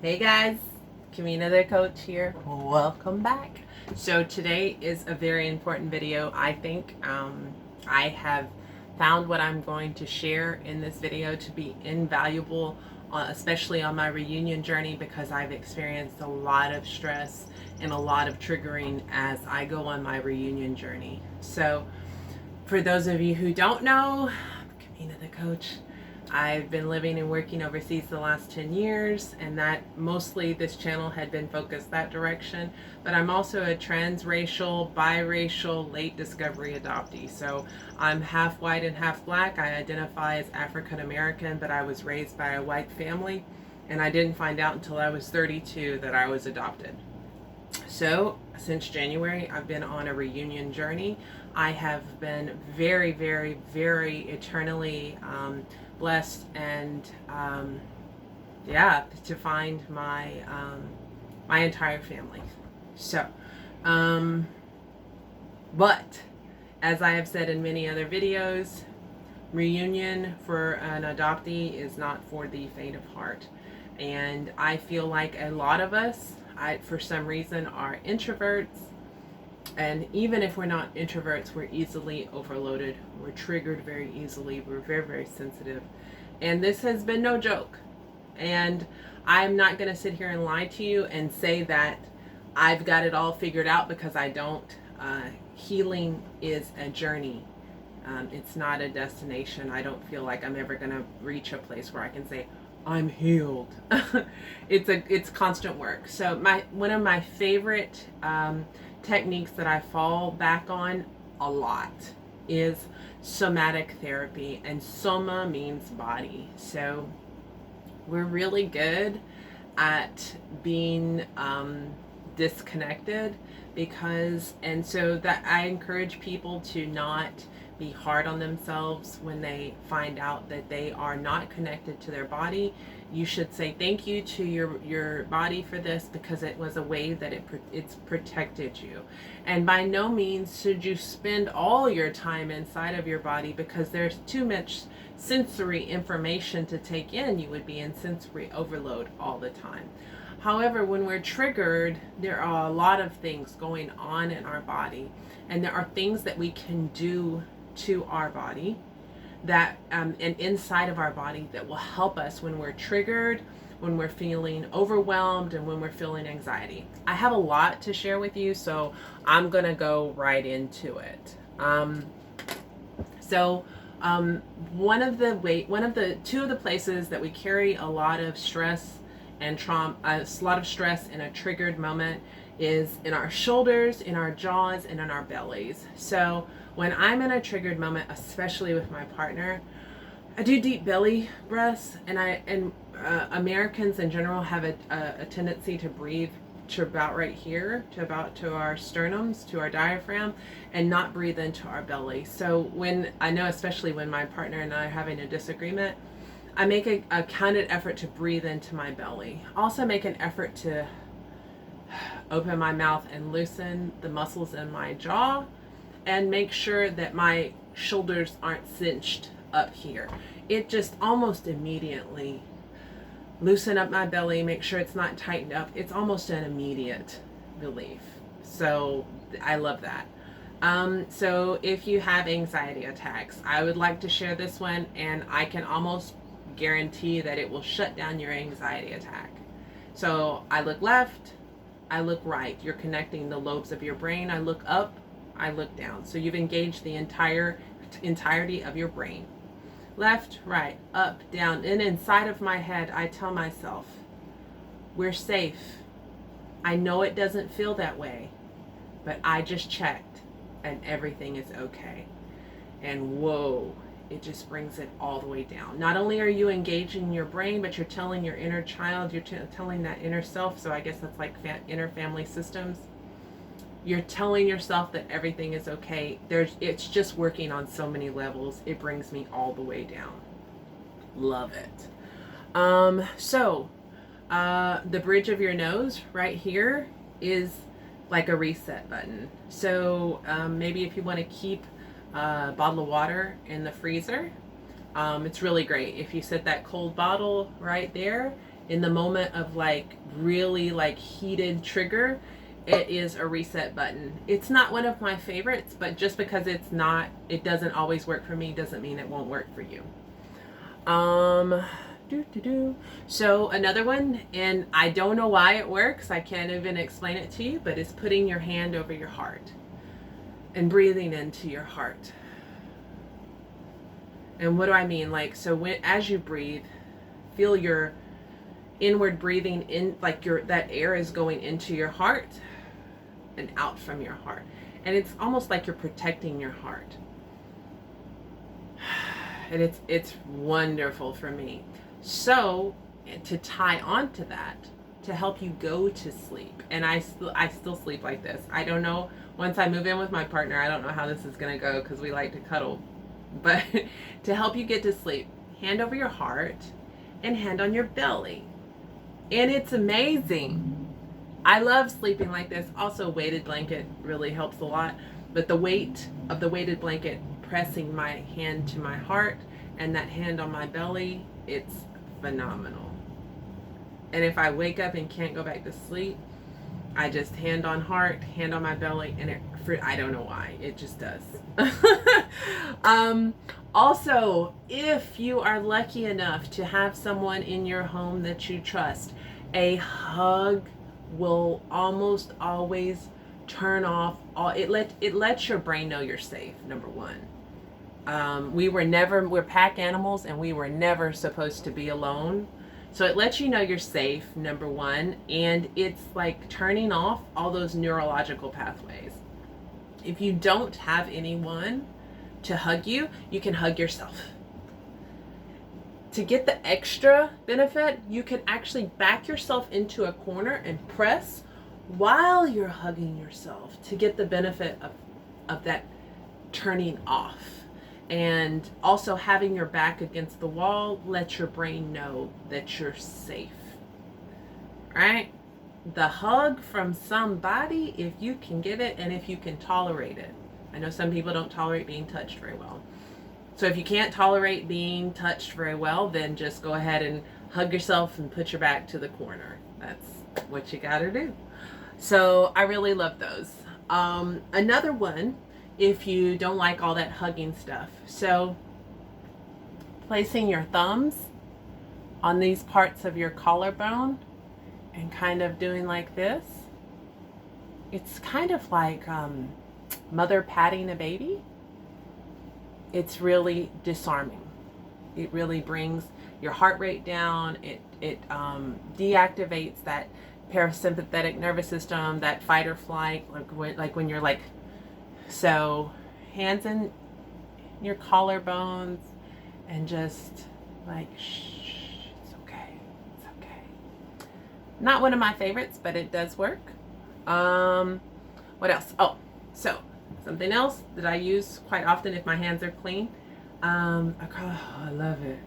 Hey guys, Kamina the Koach here. Welcome back. So today is a very important video. I think I have found what I'm going to share in this video to be invaluable, especially on my reunion journey, because I've experienced a lot of stress and a lot of triggering as I go on my reunion journey. So for those of you who don't know, I'm Kamina the Koach. I've been living and working overseas the last 10 years, and that mostly this channel had been focused that direction. But I'm also a transracial, biracial, late discovery adoptee. So I'm half white and half black. I identify as African American, but I was raised by a white family, and I didn't find out until I was 32 that I was adopted. So since January, I've been on a reunion journey. I have been very, very, very eternally blessed and to find my my entire family. So but as I have said in many other videos, reunion for an adoptee is not for the faint of heart. And I feel like a lot of us, for some reason, are introverts. And even if we're not introverts, we're easily overloaded. We're triggered very easily. We're very, very sensitive. And this has been no joke. And I'm not going to sit here and lie to you and say that I've got it all figured out, because I don't. Healing is a journey. It's not a destination. I don't feel like I'm ever going to reach a place where I can say, I'm healed. It's constant work. So one of my favorite techniques that I fall back on a lot is somatic therapy, and Soma means body. So we're really good at being disconnected, and so that I encourage people to not be hard on themselves when they find out that they are not connected to their body. You should say thank you to your body for this, because it was a way that it's protected you. And by no means should you spend all your time inside of your body, because there's too much sensory information to take in. You would be in sensory overload all the time. However, when we're triggered, there are a lot of things going on in our body, and there are things that we can do to our body that and inside of our body that will help us when we're triggered, when we're feeling overwhelmed, and when we're feeling anxiety. I have a lot to share with you, so I'm gonna go right into it. Two of the places that we carry a lot of stress and trauma, a lot of stress in a triggered moment, is in our shoulders, in our jaws, and in our bellies. So when I'm in a triggered moment, especially with my partner, I do deep belly breaths, and Americans in general have a tendency to breathe to about right here, to our sternums, to our diaphragm, and not breathe into our belly. So when I know, especially when my partner and I are having a disagreement, I make a counted effort to breathe into my belly. Also make an effort to open my mouth and loosen the muscles in my jaw, and make sure that my shoulders aren't cinched up here. It just almost immediately loosen up my belly, make sure it's not tightened up. It's almost an immediate relief. So I love that. So if you have anxiety attacks, I would like to share this one, and I can almost guarantee that it will shut down your anxiety attack. So I look left, I look right. You're connecting the lobes of your brain. I look up, I look down. So you've engaged the entirety of your brain. Left, right, up, down. And inside of my head, I tell myself, we're safe. I know it doesn't feel that way, but I just checked and everything is okay. And whoa, it just brings it all the way down. Not only are you engaging your brain, but you're telling your inner child, you're telling that inner self. So I guess that's like inner family systems. You're telling yourself that everything is okay. It's just working on so many levels. It brings me all the way down. Love it. The bridge of your nose right here is like a reset button. So maybe if you want to keep a bottle of water in the freezer, it's really great. If you set that cold bottle right there, in the moment of like really like heated trigger, it is a reset button. It's not one of my favorites, but just because it doesn't always work for me doesn't mean it won't work for you. So another one, and I don't know why it works, I can't even explain it to you, but it's putting your hand over your heart and breathing into your heart. And what do I mean? Like, so as you breathe, feel your inward breathing in, like that air is going into your heart and out from your heart. And it's almost like you're protecting your heart. And it's wonderful for me. So to tie on to that, to help you go to sleep, and I still sleep like this. I don't know, once I move in with my partner, I don't know how this is going to go because we like to cuddle. But to help you get to sleep, hand over your heart and hand on your belly. And it's amazing. I love sleeping like this. Also, weighted blanket really helps a lot. But the weight of the weighted blanket pressing my hand to my heart and that hand on my belly, it's phenomenal. And if I wake up and can't go back to sleep, I just hand on heart, hand on my belly, and I don't know why, it just does. Also, if you are lucky enough to have someone in your home that you trust, a hug will almost always turn off it lets your brain know you're safe, number one. We're pack animals, and we were never supposed to be alone. So it lets you know you're safe, number one, and it's like turning off all those neurological pathways. If you don't have anyone to hug you, you can hug yourself. To get the extra benefit, you can actually back yourself into a corner and press while you're hugging yourself to get the benefit of that turning off. And also having your back against the wall lets your brain know that you're safe. Right? The hug from somebody, if you can get it and if you can tolerate it. I know some people don't tolerate being touched very well. So if you can't tolerate being touched very well, then just go ahead and hug yourself and put your back to the corner. That's what you gotta do. So I really love those. Another one, if you don't like all that hugging stuff. So placing your thumbs on these parts of your collarbone and kind of doing like this. It's kind of like mother patting a baby. It's really disarming. It really brings your heart rate down. It deactivates that parasympathetic nervous system, that fight or flight, like when you're like, so hands in your collarbones and just like, shh, it's okay, it's okay. Not one of my favorites, but it does work. What else? Oh, so something else that I use quite often if my hands are clean. I love it.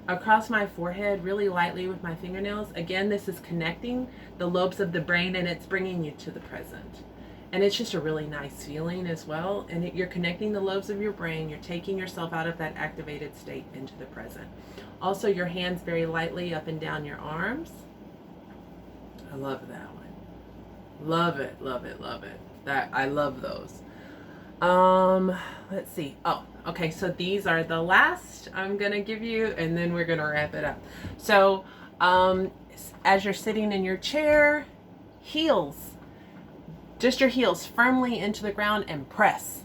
Across my forehead, really lightly with my fingernails. Again, this is connecting the lobes of the brain, and it's bringing you to the present. And it's just a really nice feeling as well. And you're connecting the lobes of your brain. You're taking yourself out of that activated state into the present. Also, your hands very lightly up and down your arms. I love that one. Love it, love it, love it. I love those. Let's see. Oh, okay. So these are the last I'm going to give you, and then we're going to wrap it up. So, as you're sitting in your chair, heels, just your heels firmly into the ground and press.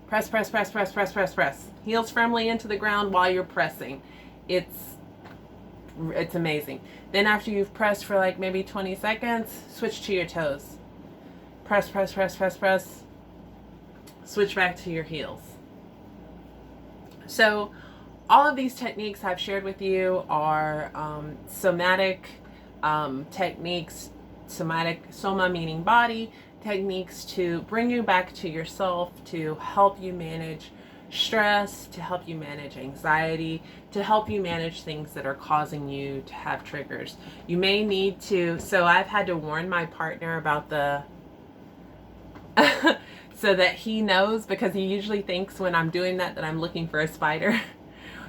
Press, press, press, press, press, press, press. Heels firmly into the ground while you're pressing. It's amazing. Then after you've pressed for like maybe 20 seconds, switch to your toes. Press, press, press, press, press. Switch back to your heels. So all of these techniques I've shared with you are somatic techniques, somatic, soma meaning body, techniques to bring you back to yourself, to help you manage stress, to help you manage anxiety, to help you manage things that are causing you to have triggers. You may need to, so I've had to warn my partner about the so that he knows, because he usually thinks when I'm doing that I'm looking for a spider.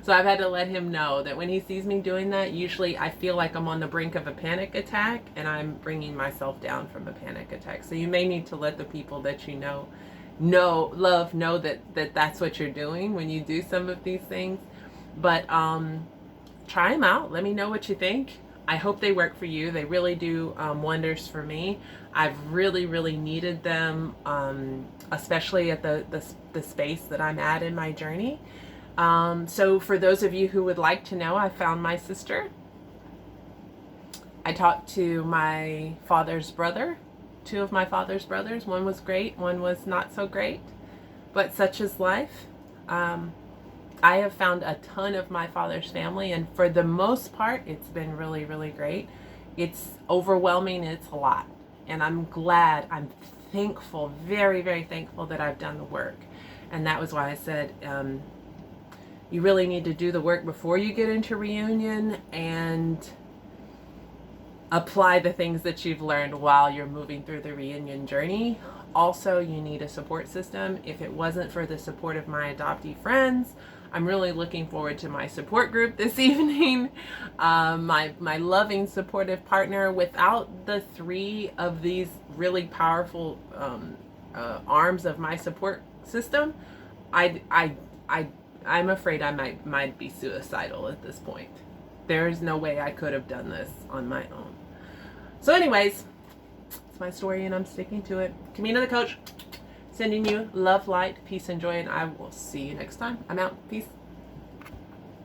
So I've had to let him know that when he sees me doing that, usually I feel like I'm on the brink of a panic attack and I'm bringing myself down from a panic attack. So you may need to let the people that you know that that's what you're doing when you do some of these things. But try them out. Let me know what you think. I hope they work for you. They really do wonders for me. I've really needed them, especially at the space that I'm at in my journey. So for those of you who would like to know, I found my sister. I talked to my father's brother, two of my father's brothers. One was great, one was not so great, but such is life. I have found a ton of my father's family, and for the most part, it's been really great. It's overwhelming, it's a lot. And I'm glad, I'm thankful, very thankful that I've done the work. And that was why I said, you really need to do the work before you get into reunion and apply the things that you've learned while you're moving through the reunion journey. Also, you need a support system. If it wasn't for the support of my adoptee friends, I'm really looking forward to my support group this evening. My loving, supportive partner. Without the three of these really powerful arms of my support system, I'm afraid I might be suicidal at this point. There is no way I could have done this on my own. So anyways, it's my story and I'm sticking to it. Kamina the Koach, sending you love, light, peace, and joy, and I will see you next time. I'm out. Peace.